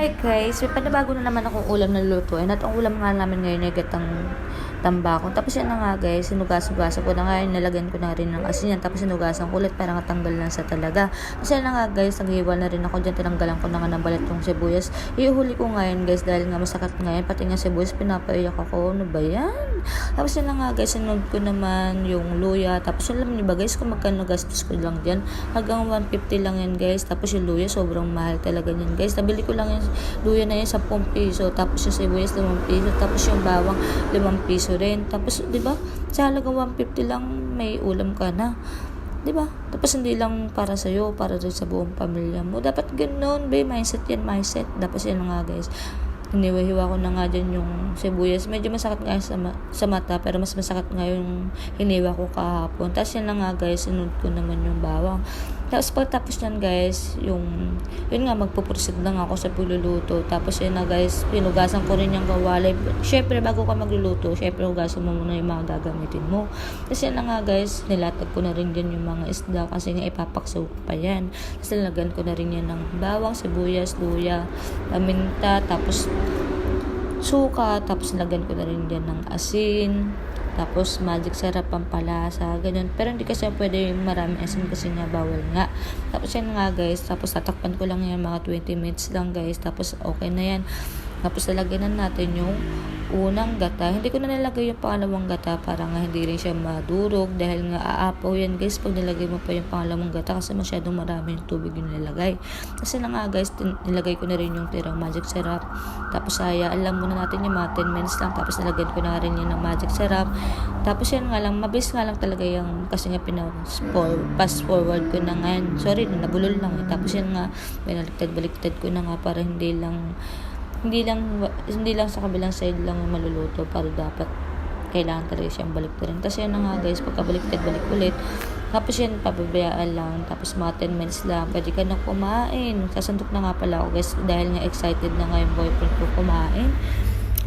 Hi guys, may panabago na naman akong ulam na lulutuin at ang ulam nga namin ngayon ay gatang tambakon. Tapos yan na nga guys, sinugas-ugasan ko na nga yun, nalagyan ko na rin ng asin yan. Tapos sinugasan ko ulit para tanggal na sa talaga. Kasi yan na nga guys, naghiwa na rin ako dyan, tinanggalan ko na nga ng balat yung sibuyas. Ihuli ko ngayon guys dahil nga masakit ngayon, pati nga sibuyas pinapaiyak ako. Ano ba yan? Tapos yan na nga guys, sinunod ko naman yung luya. Tapos alam niyo ba guys kung magkano gastos ko lang dyan? Hanggang 150 lang yan guys. Tapos yung luya sobrang mahal talaga yan guys. Nabili ko lang yung luya na yan 10 piso. Tapos yung sibuyas 5 piso. Tapos yung bawang 5 piso rin. Tapos, di ba? Sa halagang 150 lang may ulam ka na. 'Di ba? Tapos hindi lang para sa iyo, para rin sa buong pamilya mo. Dapat ganoon, be, mindset yan, mindset. Tapos yan nga guys. Hiniwa-hiwa ko na nga dyan yung sibuyas. Medyo masakit nga sa mata, pero mas masakit nga yung hiniwa ko kahapon. Tapos yan na nga guys, sinunod ko naman yung bawang. Tapos pagtapos nyan guys, yun nga, magpuproceed lang ako sa pagluluto. Tapos yun na guys, pinugasan ko rin yung kawali. Syempre, bago ka magluluto, syempre hugasan mo muna yung mga gagamitin mo. Tapos yan na nga guys, nilatag ko na rin dyan yung mga isda kasi nga ipapaksaw ko pa yan. Tapos nilagyan ko na rin yan ng bawang, sibuyas, luya, paminta, tapos suka, tapos nilagyan ko na rin dyan ng asin, tapos magic sarap pampalasa, ganyan. Pero hindi kasi pwede marami asin kasi nga bawal nga. Tapos yan nga guys, tapos tatakpan ko lang yan mga 20 minutes lang guys, tapos okay na yan. Tapos lalagyan na natin yung unang gata. Hindi ko na nilagay yung pangalawang gata para nga hindi rin siya madurog dahil nga aapaw yan guys pag nilagay mo pa yung pangalawang gata kasi masyadong marami yung tubig yung nilagay. Kasi na nga guys, nilagay ko na rin yung tirang magic syrup. Tapos alam muna natin yung mga 10 minutes lang. Tapos nilagyan ko na rin yun ng magic syrup. Tapos yan nga lang, mabilis nga lang talaga yung kasi nga fast forward ko na nga. Sorry, nabulol lang. Tapos yan nga, baliktad ko na nga para hindi lang sa kabilang side lang maluluto, para dapat kailangan talaga siyang baliktarin. Tapos yan na nga guys, pagkabaliktad balik ulit. Tapos yan, pababayaan lang. Tapos mga 10 minutes lang, pwede ka na kumain. Sasandok na nga pala ako guys dahil nga excited na nga yung boyfriend ko kumain.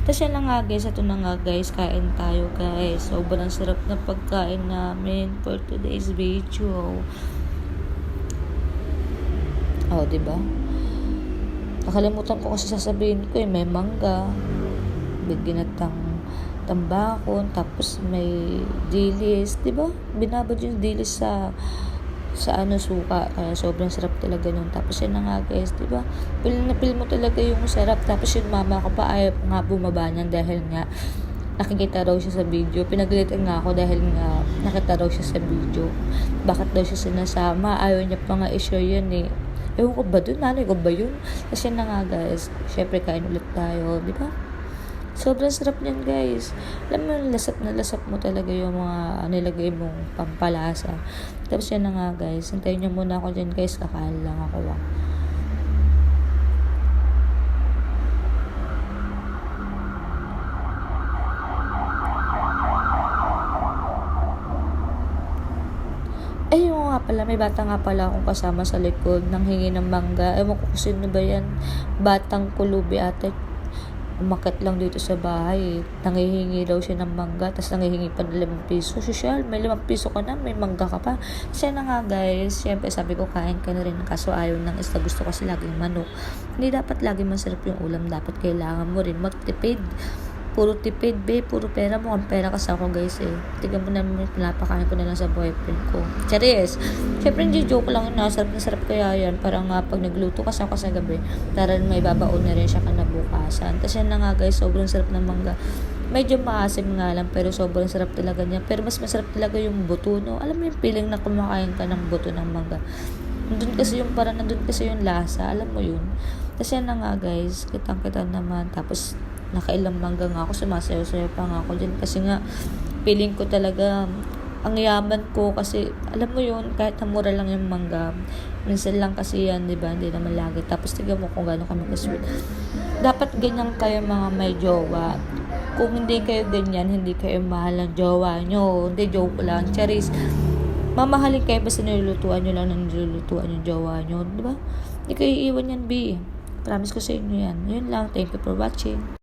Tapos yan na nga guys, ito na nga guys, kain tayo guys. Sobrang sarap na pagkain namin for today's video. Oh, diba? Nakalimutan ko kasi sasabihin ko may mangga, may ginatang tambakon, tapos may dilis, 'di ba? Binabad yung dilis sa suka, kaya sobrang sarap talaga nun. Tapos yan na nga guys, 'di ba? Feel mo talaga yung sarap. Tapos yung mama ko pa ayaw nga bumaba niyan dahil nga nakikita raw siya sa video. Pinagalitan nga ako dahil nga nakita raw siya sa video. Bakit daw siya sinasama? Ayaw niya pa nga i-share yun eh. Ewan ko ba dun? Nanay ko ba yun? Kasi na nga guys, syempre kain ulit tayo, di ba? Sobrang sarap niyan guys. Alam mo, lasap mo talaga yung mga nilagay mong pampalasa. Tapos yan na nga guys, hintayin niyo muna ako dyan guys, kakain lang ako Ayun nga pala, may bata nga pala akong kasama sa likod nang hingi ng mangga. Ewan ko kung sino ba yan. Batang kulubi ate. Umakyat lang dito sa bahay. Nangihingi daw siya ng mangga. Tapos nangihingi pa ng 5 piso. Social, may 5 piso ka na, may mangga ka pa. Kasi na nga guys, syempre sabi ko kain ka na rin. Kaso ayaw ng isda. Gusto kasi laging manok. Hindi dapat laging masarap yung ulam. Dapat kailangan mo rin magtipid. Puro tipid, be. Puro pera mo. Ang pera kasi ako, guys, eh. Tignan mo naman, pinapakain ko na lang sa boyfriend ko. Charis. Siyempre, hindi joke lang. Nasarap na sarap kaya yan. Parang nga, pag nagluto kasi ako sa gabi, taran may babaon na rin siya kanabukasan. Tapos yan na nga, guys. Sobrang sarap ng mangga. Medyo maasim nga lang, pero sobrang sarap talaga niya. Pero mas masarap talaga yung buto, no? Alam mo yung feeling na kumakain ka ng buto ng mangga. Nandun kasi yung lasa. Alam mo yun. Tapos yan na nga, guys. Kitang-kita naman. Tapos, nakailang mangga nga ako, sumasayaw-sayaw pa nga ako dyan kasi nga feeling ko talaga ang yaman ko kasi alam mo yun, kahit na mura lang yung mangga minsan lang kasi yan, diba? Hindi naman lagi. Tapos tignan mo kung gano'n kami ka-sweet. Dapat ganyan kayo mga may jowa. Kung hindi kayo ganyan, hindi kayo mahal ng jowa nyo. Hindi, joke lang, charis. Mamahalin kayo basta nilulutuan nyo lang ng nilulutuan yung jowa nyo, diba? Hindi kayo iiwan yan, B. Promise ko sa inyo yan. Yun lang, thank you for watching.